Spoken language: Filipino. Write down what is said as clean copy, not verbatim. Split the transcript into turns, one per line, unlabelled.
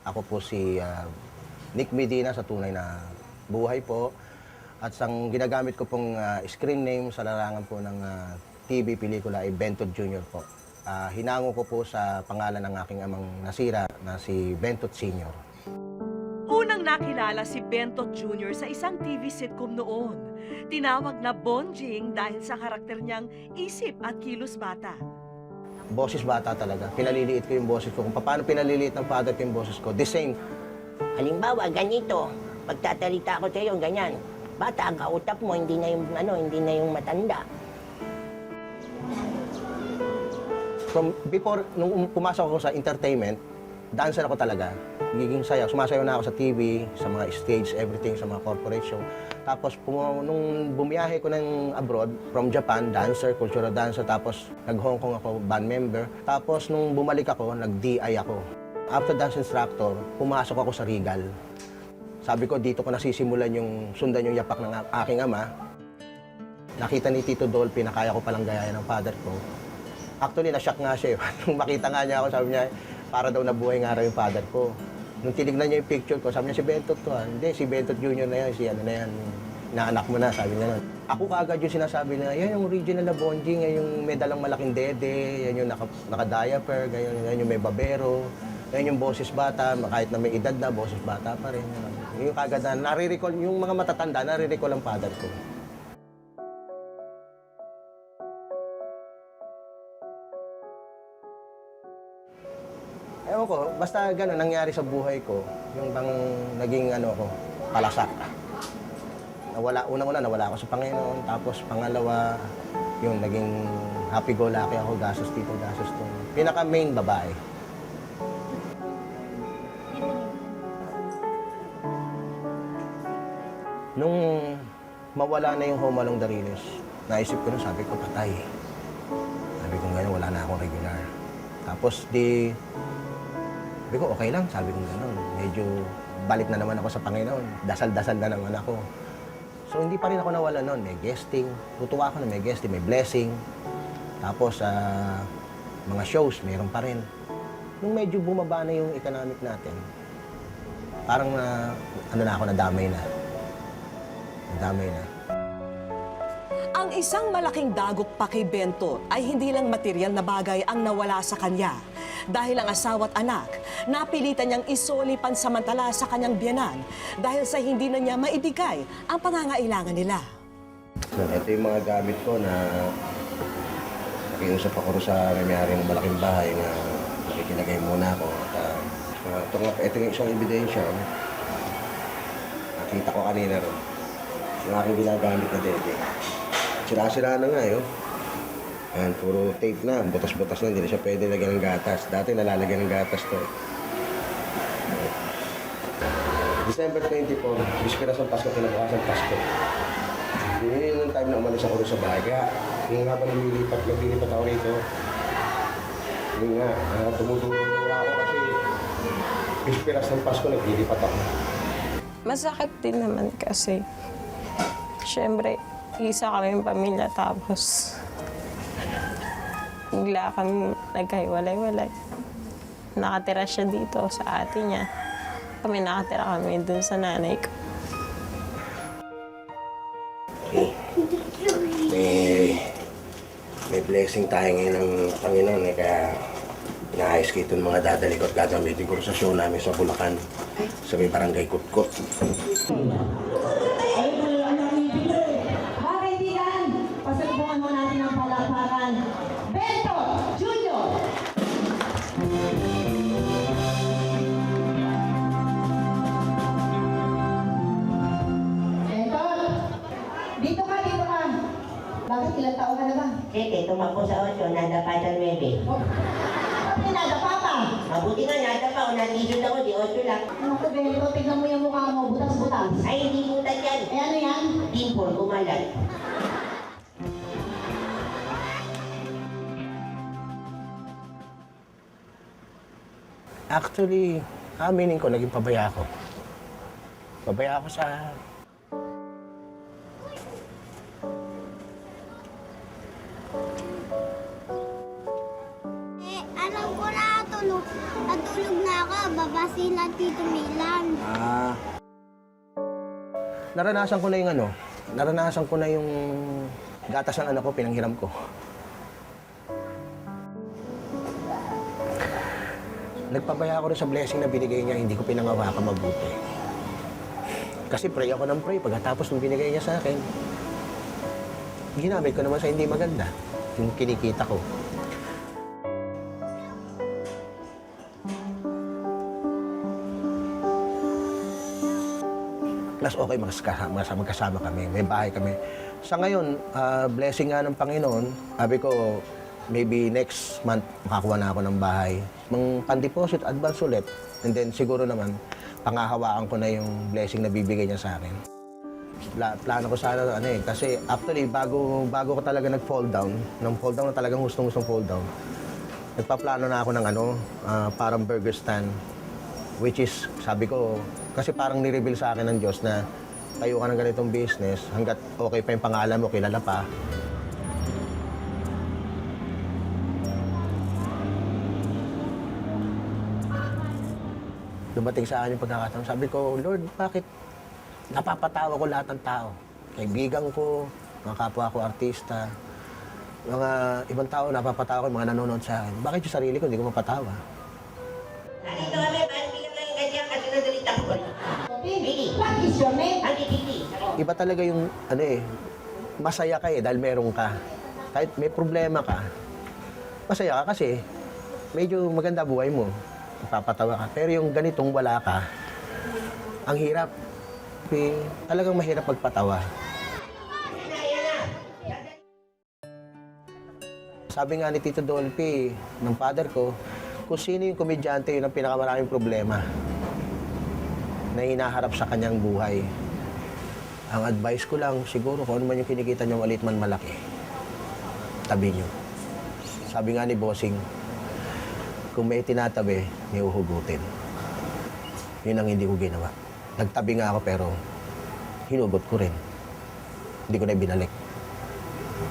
Ako po si Nick Medina sa tunay na buhay po. At ang ginagamit ko pong screen name sa larangan po ng TV pelikula ay Bentot Jr. po. Hinango ko po sa pangalan ng aking amang nasira na si Bentot Sr.
Unang nakilala si Bentot Jr. sa isang TV sitcom noon. Tinawag na Bonjing dahil sa karakter niyang isip at kilos bata.
Boses bata talaga. Pinaliliit ko yung boses ko. Kung paano pinaliliit ng father ko yung boses ko, the same.
Halimbawa, ganito, magtatalita ako sa iyo, ganyan. Bata, ang kautap mo, hindi na yung matanda.
From before, nung pumasok ako sa entertainment, dancer ako talaga. Giging sayaw. Sumasayaw na ako sa TV, sa mga stage, everything, sa mga corporate show. Tapos, nung bumiyahe ko ng abroad, from Japan, dancer, cultural dancer, tapos nag-Hong Kong ako, band member. Tapos, nung bumalik ako, nag-DI ako. After dance instructor, pumasok ako sa Regal. Sabi ko, dito ko nasisimulan yung sundan yung yapak ng aking ama. Nakita ni Tito Dolphy na kaya ko palang gayahin ng father ko. Actually, na-shock nga siya. Nung makita nga niya ako, sabi niya, para daw nabuhay nga raw yung father ko. Nung tinignan niya yung picture ko, sabi niya, si Bentot to. Hindi, si Bentot Jr. na yan, si ano na yan, naanak mo na, sabi niya. Ako kaagad yung sinasabi na, yan yung original na Bonjing, yan yung may dalang malaking dede, yan yung naka-diaper, yan yung may babero, yan yung boses bata, kahit na may edad na, boses bata pa rin. Yung kaagad na, nare-recall, yung mga matatanda, nare-recall ang father ko. Ewan ko, basta gano'n nangyari sa buhay ko, yung bang naging palasak. Unang-una nawala ako sa Panginoon, tapos pangalawa, yung naging happy-go-lucky ako, gastos dito, gastos to. Pinaka-main babae. Nung mawala na yung Home Along the Riles, naisip ko nun, sabi ko, patay. Sabi ko ngayon, wala na akong regular. Tapos sabi ko, okay lang, sabi ko gano'n. Medyo balik na naman ako sa Panginoon. Dasal-dasal na naman ako. So, hindi pa rin ako nawala noon. May guesting. Tutuwa ako na may guesting, may blessing. Tapos, mga shows, mayroon pa rin. Nung medyo bumaba na yung economic natin, parang nadamay na. Nadamay na.
Ang isang malaking dagok pa kay Bentot ay hindi lang material na bagay ang nawala sa kanya. Dahil ang asawa at anak, napilitan niyang isoli pansamantala sa kanyang biyanan dahil sa hindi na niya maibigay ang pangangailangan nila.
Ito yung mga gamit ko na nakiusap ako sa may-ari ng malaking bahay na nakikilagay muna ako. Ito yung isang ebidensya. Nakita ko kanina rin. Yung aking ginagamit na dede. Sira-sira na nga yun. Ayan, puro tape na, butas-butas na, hindi na siya pwede lagyan ng gatas. Dati nalalagyan ng gatas to. December 24, bispiras ng Pasko, kinabukasan Pasko. Yun yung time na umalis ako sa bahay. Kaya, yung habang naglilipat ako rito, yun nga, tumutulong ako kasi bispiras ng Pasko, naglilipat ako.
Masakit din naman kasi, syempre, isa kami yung pamilya tapos bigla kami nagkahiwalay-walay. Nakatira siya dito sa ate niya. Nakatira kami dun sa nanay ko.
May blessing tayo ngayon ng Panginoon kaya inaayos ko itong mga dadali ko at gagamitin ko sa show namin sa Bulacan sa may barangay Kutkot.
Bakit ilang taon ka na ba?
Sige, tumakbo sa 8, nadapa sa 9.
Bakit nadapa pa?
Mabuti nga, nadapa o nandito ako, di 8 lang.
Ano ko, Benito? Tignan mo yung mukha mo, butas-butas.
Ay, hindi butan yan.
Eh, ano yan?
Dimple, kumalat.
Actually, aminin ko, naging pabaya ako. Pabaya ako sa...
Alam ko na natulog na ako, babasilan Tito Milan.
Naranasan ko na yung naranasan ko na yung gatas ng anak ko, pinanghiram ko. Nagpabaya ako rin sa blessing na binigay niya, hindi ko pinangawakan mabuti. Kasi pray ako ng pray, pagkatapos nung binigay niya sa akin, ginamit ko naman sa hindi maganda, yung kinikita ko. Plus okay, magkasama kami, may bahay kami. Sa ngayon, blessing nga ng Panginoon, sabi ko, maybe next month makakuha na ako ng bahay. Mang pan-deposit, advance ulit. And then siguro naman, pangahawakan ko na yung blessing na bibigay niya sa akin. Plano ko sana, kasi actually, bago ko talaga nag-fall down, nung fall down na talagang gustong fall down, nagpaplano na ako ng parang burger stand. Which is, sabi ko, kasi parang nireveal sa akin ng Diyos na tayo ka ng ganitong business, hanggat okay pa yung pangalan mo, kilala pa. Dumating sa akin yung pagkakataon. Sabi ko, Lord, bakit napapatawa ko lahat ng tao? Kaibigan ko, mga kapwa ko artista, mga ibang tao napapatawa ko, mga nanonood sa akin. Bakit yung sarili ko hindi ko mapatawa?
Nandito kami, parang bilang lang ganyan kasi nadalita ko.
Billy, what is your name?
Iba talaga yung, masaya ka dahil meron ka. Kahit may problema ka, masaya ka kasi medyo maganda buhay mo. Papatawa ka. Pero yung ganitong wala ka, ang hirap. Talagang mahirap magpatawa. Sabi nga ni Tito Dolphy, ng father ko, kung sino yung komedyante, yun ang pinakamaraming problema na hinaharap sa kanyang buhay. Ang advice ko lang, siguro kung ano man yung kinikita nyo, maliit man malaki, tabi nyo. Sabi nga ni Bossing, kung may tinatabi, may uhugutin. Yun ang hindi ko ginawa. Nagtabi nga ako pero hinugot ko rin. Hindi ko na binalik.